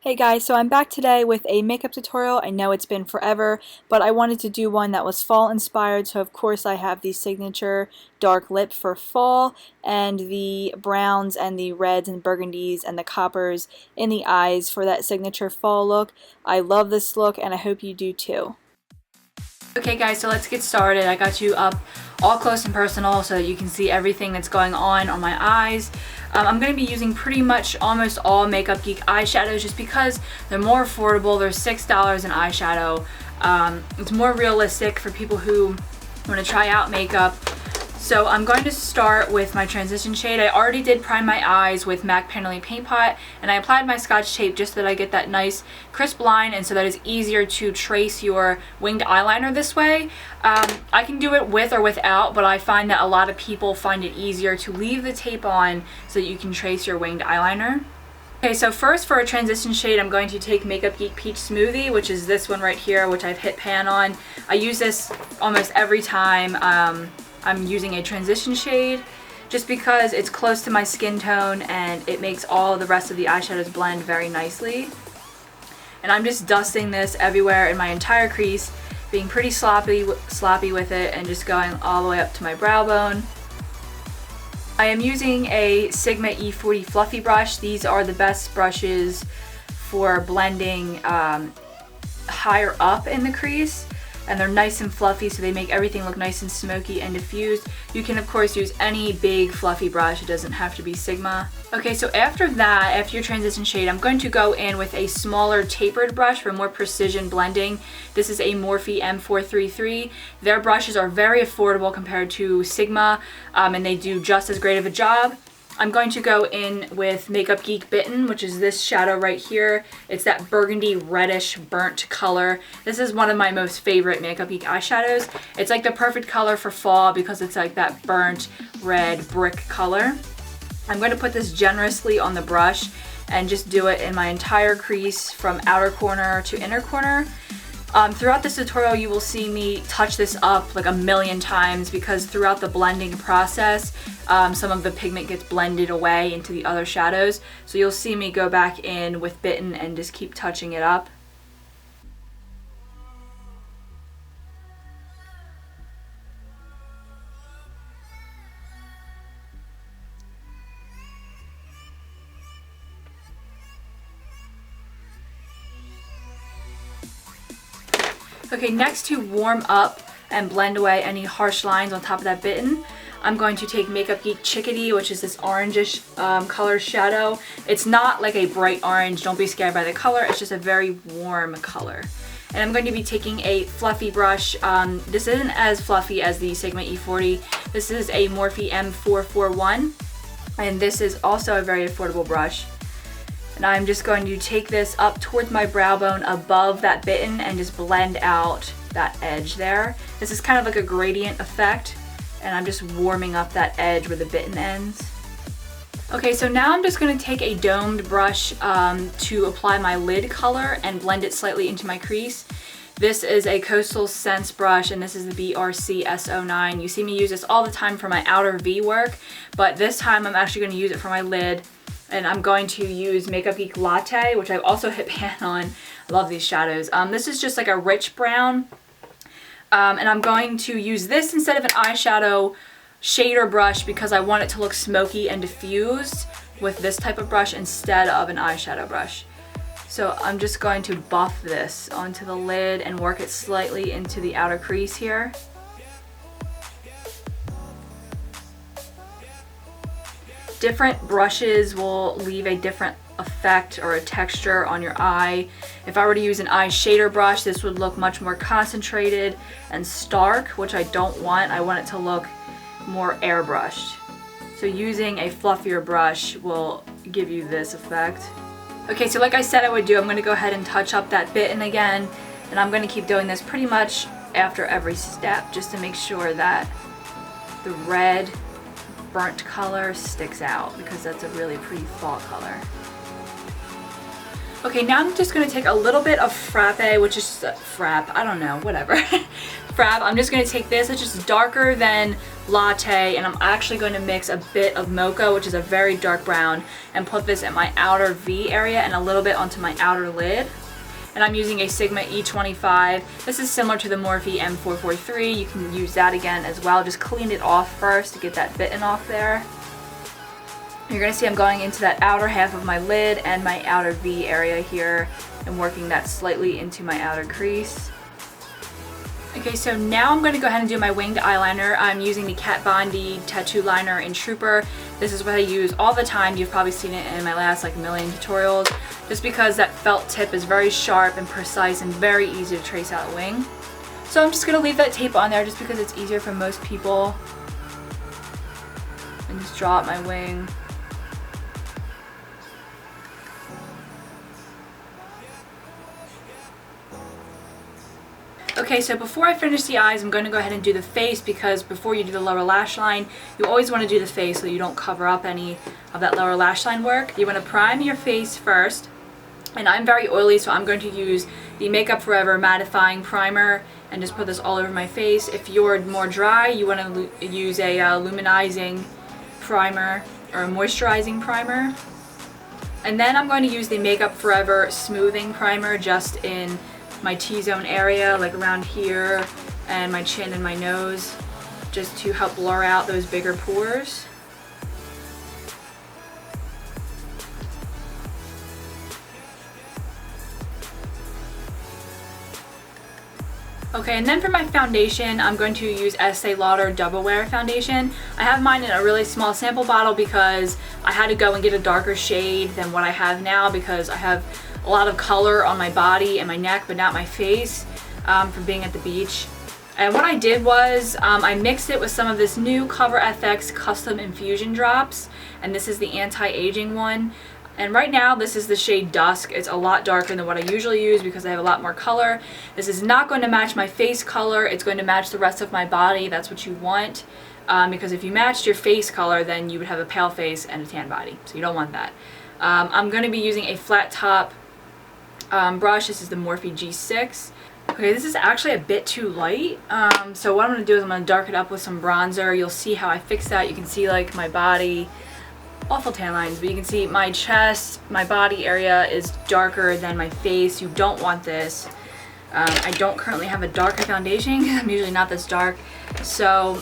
Hey guys, so I'm back today with a makeup tutorial. I know it's been forever, but I wanted to do one that was fall inspired, so of course I have the signature dark lip for fall and the browns and the reds and burgundies and the coppers in the eyes for that signature fall look. I love this look and I hope you do too. Okay guys, so let's get started. I got you up all close and personal so that you can see everything that's going on my eyes. I'm going to be using pretty much almost all Makeup Geek eyeshadows just because they're more affordable. They're $6 an eyeshadow. It's more realistic for people who want to try out makeup. So I'm going to start with my transition shade. I already did prime my eyes with MAC Painterly Paint Pot, and I applied my Scotch tape just so that I get that nice crisp line and so that it's easier to trace your winged eyeliner this way. I can do it with or without, but I find that a lot of people find it easier to leave the tape on so that you can trace your winged eyeliner. Okay, so first for a transition shade, I'm going to take Makeup Geek Peach Smoothie, which is this one right here, which I've hit pan on. I use this almost every time I'm using a transition shade just because it's close to my skin tone and it makes all the rest of the eyeshadows blend very nicely. And I'm just dusting this everywhere in my entire crease, being pretty sloppy with it and just going all the way up to my brow bone. I am using a Sigma E40 fluffy brush. These are the best brushes for blending higher up in the crease, and they're nice and fluffy, so they make everything look nice and smoky and diffused. You can of course use any big fluffy brush, it doesn't have to be Sigma. Okay, so after that, after your transition shade, I'm going to go in with a smaller tapered brush for more precision blending. This is a Morphe M433. Their brushes are very affordable compared to Sigma, and they do just as great of a job. I'm going to go in with Makeup Geek Bitten, which is this shadow right here. It's that burgundy reddish burnt color. This is one of my most favorite Makeup Geek eyeshadows. It's like the perfect color for fall because it's like that burnt red brick color. I'm going to put this generously on the brush and just do it in my entire crease from outer corner to inner corner. Throughout this tutorial you will see me touch this up like a million times because throughout the blending process some of the pigment gets blended away into the other shadows. So you'll see me go back in with Bitten and just keep touching it up. Okay, next to warm up and blend away any harsh lines on top of that Bitten, I'm going to take Makeup Geek Chickadee, which is this orangish color shadow. It's not like a bright orange, don't be scared by the color, it's just a very warm color. And I'm going to be taking a fluffy brush. This isn't as fluffy as the Sigma E40. This is a Morphe M441, and this is also a very affordable brush. And I'm just going to take this up towards my brow bone above that Bitten and just blend out that edge there. This is kind of like a gradient effect, and I'm just warming up that edge where the Bitten ends. Okay, so now I'm just going to take a domed brush to apply my lid color and blend it slightly into my crease. This is a Coastal Scents brush, and this is the BRC S09. You see me use this all the time for my outer V work, but this time I'm actually going to use it for my lid. And I'm going to use Makeup Geek Latte, which I've also hit pan on. I love these shadows. This is just like a rich brown. And I'm going to use this instead of an eyeshadow shader brush because I want it to look smoky and diffused with this type of brush instead of an eyeshadow brush. So I'm just going to buff this onto the lid and work it slightly into the outer crease here. Different brushes will leave a different effect or a texture on your eye. If I were to use an eye shader brush, this would look much more concentrated and stark, which I don't want. I want it to look more airbrushed. So using a fluffier brush will give you this effect. Okay, so like I said I would do, I'm going to go ahead and touch up that Bitten again, and I'm going to keep doing this pretty much after every step just to make sure that the red burnt color sticks out because that's a really pretty fall color. Okay, now I'm just going to take a little bit of frappe, which is frappe, I don't know, whatever. Frappe, I'm just going to take this, it's just darker than latte, and I'm actually going to mix a bit of mocha, which is a very dark brown, and put this in my outer V area and a little bit onto my outer lid. And I'm using a Sigma E25. This is similar to the Morphe M443. You can use that again as well. Just clean it off first to get that bitten off there. You're going to see I'm going into that outer half of my lid and my outer V area here and working that slightly into my outer crease. Okay, so now I'm going to go ahead and do my winged eyeliner. I'm using the Kat Von D Tattoo Liner in Trooper. This is what I use all the time. You've probably seen it in my last like million tutorials. Just because that felt tip is very sharp and precise and very easy to trace out a wing. So I'm just going to leave that tape on there just because it's easier for most people. And just draw out my wing. Okay, so before I finish the eyes, I'm going to go ahead and do the face, because before you do the lower lash line, you always want to do the face so you don't cover up any of that lower lash line work. You want to prime your face first, and I'm very oily, so I'm going to use the Makeup Forever mattifying primer and just put this all over my face. If you're more dry, you want to use a luminizing primer or a moisturizing primer. And then I'm going to use the Makeup Forever smoothing primer just in my T-zone area, like around here, and my chin and my nose, just to help blur out those bigger pores. Okay, and then for my foundation, I'm going to use Estee Lauder Double Wear Foundation. I have mine in a really small sample bottle because I had to go and get a darker shade than what I have now, because I have a lot of color on my body and my neck, but not my face, from being at the beach. And what I did was I mixed it with some of this new Cover FX custom infusion drops, and this is the anti-aging one. And right now this is the shade Dusk. It's a lot darker than what I usually use because I have a lot more color. This is not going to match my face color, it's going to match the rest of my body. That's what you want, because if you matched your face color, then you would have a pale face and a tan body, so you don't want that. I'm going to be using a flat top brush. This is the Morphe G6. Okay, this is actually a bit too light, so what I'm going to do is I'm going to darken it up with some bronzer. You'll see how I fix that. You can see like my body, awful tan lines, but you can see my chest, my body area is darker than my face. You don't want this. I don't currently have a darker foundation. I'm usually not this dark, so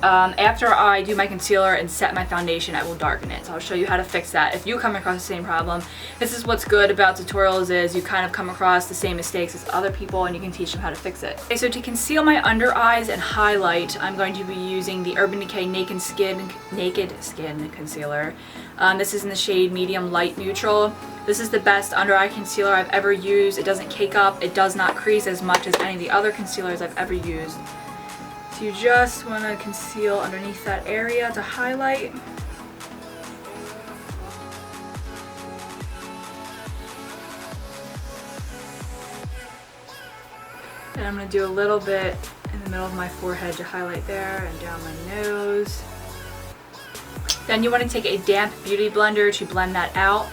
after I do my concealer and set my foundation, I will darken it. So I'll show you how to fix that if you come across the same problem. This is what's good about tutorials, is you kind of come across the same mistakes as other people and you can teach them how to fix it. Okay, so to conceal my under eyes and highlight, I'm going to be using the Urban Decay Naked Skin Concealer. This is in the shade Medium Light Neutral. This is the best under eye concealer I've ever used. It doesn't cake up, it does not crease as much as any of the other concealers I've ever used. So you just want to conceal underneath that area to highlight. And I'm going to do a little bit in the middle of my forehead to highlight there, and down my nose. Then you want to take a damp beauty blender to blend that out.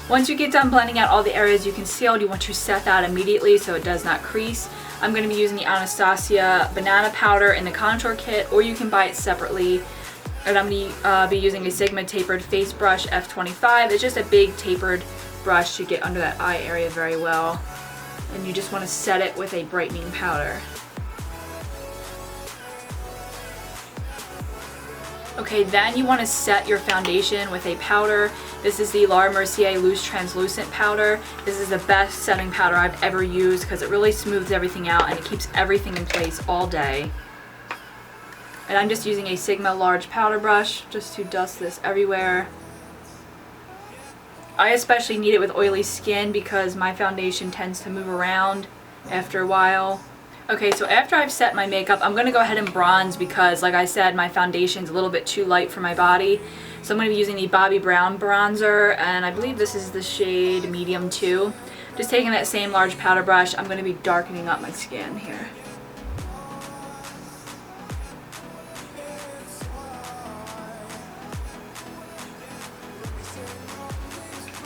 Once you get done blending out all the areas you concealed, you want to set that immediately so it does not crease. I'm going to be using the Anastasia Banana Powder in the contour kit, or you can buy it separately. And I'm going to be using a Sigma Tapered Face Brush F25. It's just a big tapered brush to get under that eye area very well. And you just want to set it with a brightening powder. Okay, then you want to set your foundation with a powder. This is the Mercier Loose Translucent Powder. This is the best setting powder I've ever used because it really smooths everything out and it keeps everything in place all day. And I'm just using a Sigma large powder brush just to dust this everywhere. I especially need it with oily skin because my foundation tends to move around after a while. Okay, so after I've set my makeup, I'm going to go ahead and bronze because, like I said, my foundation's a little bit too light for my body. So I'm going to be using the Bobbi Brown bronzer, and I believe this is the shade Medium 2. Just taking that same large powder brush, I'm going to be darkening up my skin here.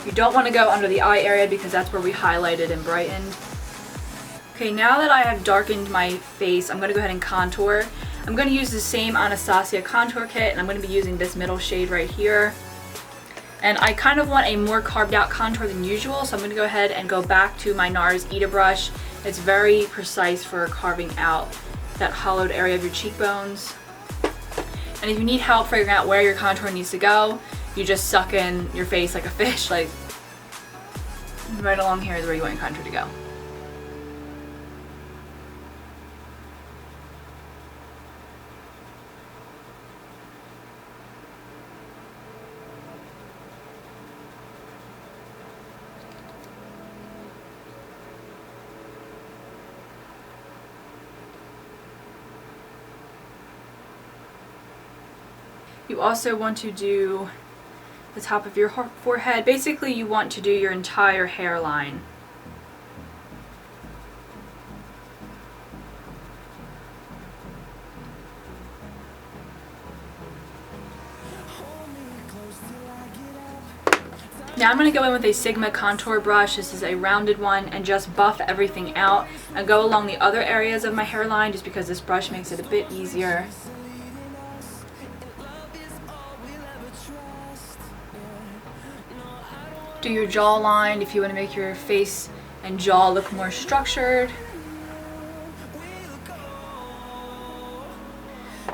You don't want to go under the eye area because that's where we highlighted and brightened. Okay, now that I have darkened my face, I'm going to go ahead and contour. I'm going to use the same Anastasia contour kit, and I'm going to be using this middle shade right here. And I kind of want a more carved out contour than usual, so I'm going to go ahead and go back to my Nars Ita brush. It's very precise for carving out that hollowed area of your cheekbones. And if you need help figuring out where your contour needs to go, you just suck in your face like a fish, like right along here is where you want your contour to go. You also want to do the top of your forehead. Basically, you want to do your entire hairline. Now I'm going to go in with a Sigma contour brush. This is a rounded one, and just buff everything out and go along the other areas of my hairline just because this brush makes it a bit easier. Do your jawline if you want to make your face and jaw look more structured.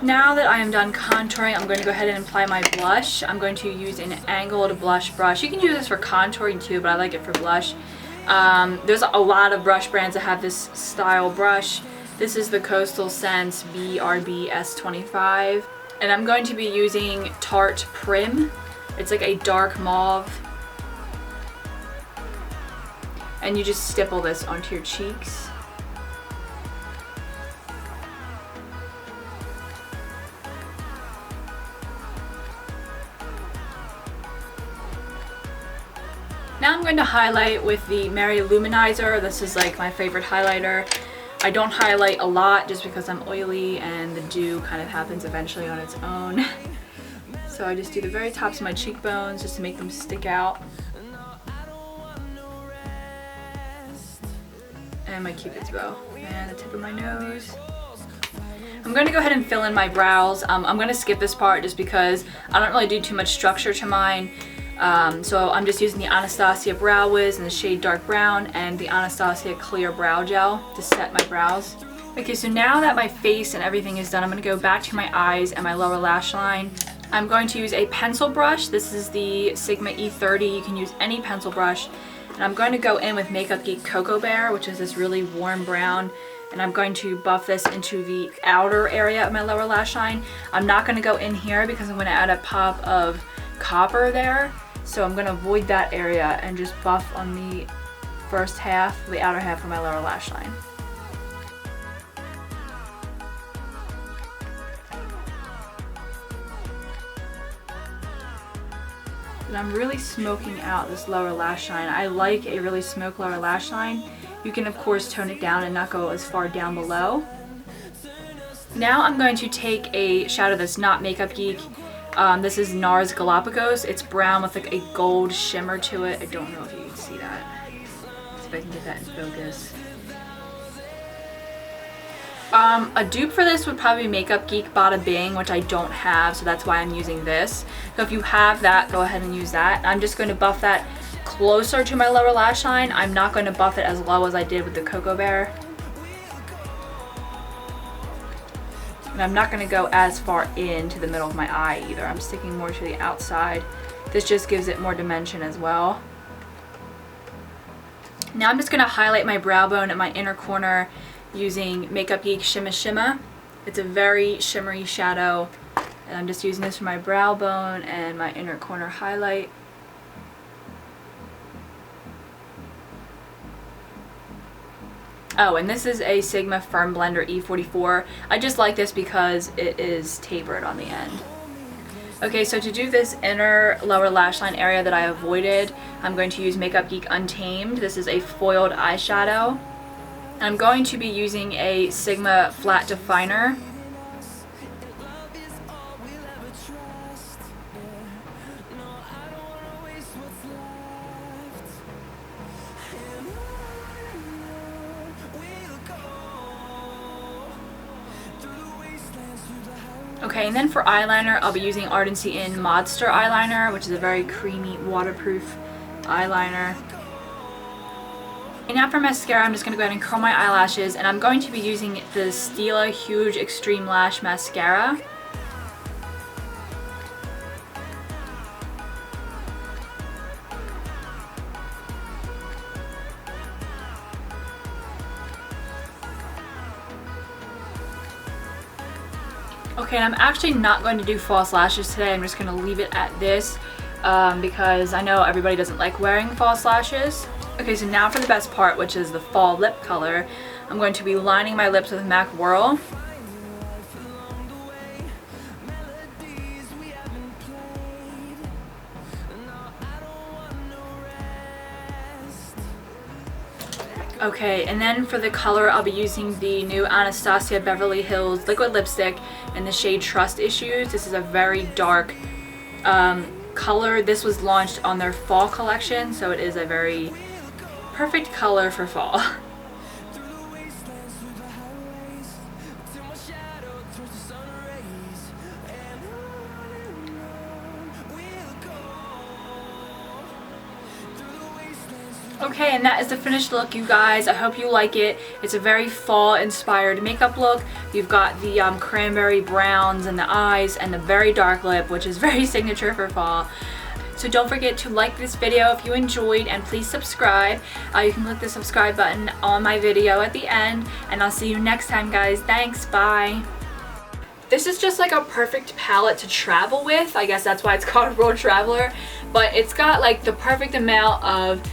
Now that I am done contouring, I'm going to go ahead and apply my blush. I'm going to use an angled blush brush. You can use this for contouring too, but I like it for blush. There's a lot of brush brands that have this style brush. This is the Coastal Scents BRB S25. And I'm going to be using Tarte Prim. It's like a dark mauve. And you just stipple this onto your cheeks. Now I'm going to highlight with the Mary-loumanizer. This is like my favorite highlighter. I don't highlight a lot just because I'm oily and the dew kind of happens eventually on its own. So I just do the very tops of my cheekbones just to make them stick out. And my Cupid's bow and the tip of my nose. I'm going to go ahead and fill in my brows. I'm going to skip this part just because I don't really do too much structure to mine. So I'm just using the Anastasia Brow Wiz in the shade Dark Brown and the Anastasia Clear Brow Gel to set my brows. Okay, so now that my face and everything is done, I'm going to go back to my eyes and my lower lash line. I'm going to use a pencil brush. This is the Sigma E30. You can use any pencil brush. And I'm going to go in with Makeup Geek Cocoa Bear, which is this really warm brown. And I'm going to buff this into the outer area of my lower lash line. I'm not going to go in here because I'm going to add a pop of copper there. So I'm going to avoid that area and just buff on the first half, the outer half of my lower lash line. And I'm really smoking out this lower lash line. I like a really smoked lower lash line. You can of course tone it down and not go as far down below. Now I'm going to take a shadow that's not Makeup Geek. This is Nars Galapagos. It's brown with like a gold shimmer to it. I don't know if you can see that. Let's see if I can get that in focus. A dupe for this would probably be Makeup Geek Bada Bing, which I don't have, so that's why I'm using this. So if you have that, go ahead and use that. I'm just going to buff that closer to my lower lash line. I'm not going to buff it as low as I did with the Cocoa Bear. And I'm not going to go as far into the middle of my eye either. I'm sticking more to the outside. This just gives it more dimension as well. Now I'm just going to highlight my brow bone at my inner corner using Makeup Geek Shimma Shimma. It's a very shimmery shadow, and I'm just using this for my brow bone and my inner corner highlight. Oh, and this is a Sigma Firm Blender E44. I just like this because it is tapered on the end. Okay, so to do this inner lower lash line area that I avoided, I'm going to use Makeup Geek Untamed. This is a foiled eyeshadow. I'm going to be using a Sigma flat definer. Okay, and then for eyeliner, I'll be using Ardency Inn Modster eyeliner, which is a very creamy, waterproof eyeliner. And now for mascara, I'm just going to go ahead and curl my eyelashes, and I'm going to be using the Stila Huge Extreme Lash Mascara. Okay, and I'm actually not going to do false lashes today. I'm just going to leave it at this because I know everybody doesn't like wearing false lashes. Okay, so now for the best part, which is the fall lip color. I'm going to be lining my lips with MAC Whirl. Okay, and then for the color, I'll be using the new Anastasia Beverly Hills liquid lipstick in the shade Trust Issues. This is a very dark color. This was launched on their fall collection, so it is a very perfect color for fall. Okay, and that is the finished look, you guys. I hope you like it. It's a very fall inspired makeup look. You've got the cranberry browns and the eyes and the very dark lip, which is very signature for fall. So don't forget to like this video if you enjoyed, and please subscribe. You can click the subscribe button on my video at the end, and I'll see you next time, guys. Thanks, bye. This is just like a perfect palette to travel with. I guess that's why it's called Road Traveler. But it's got like the perfect amount of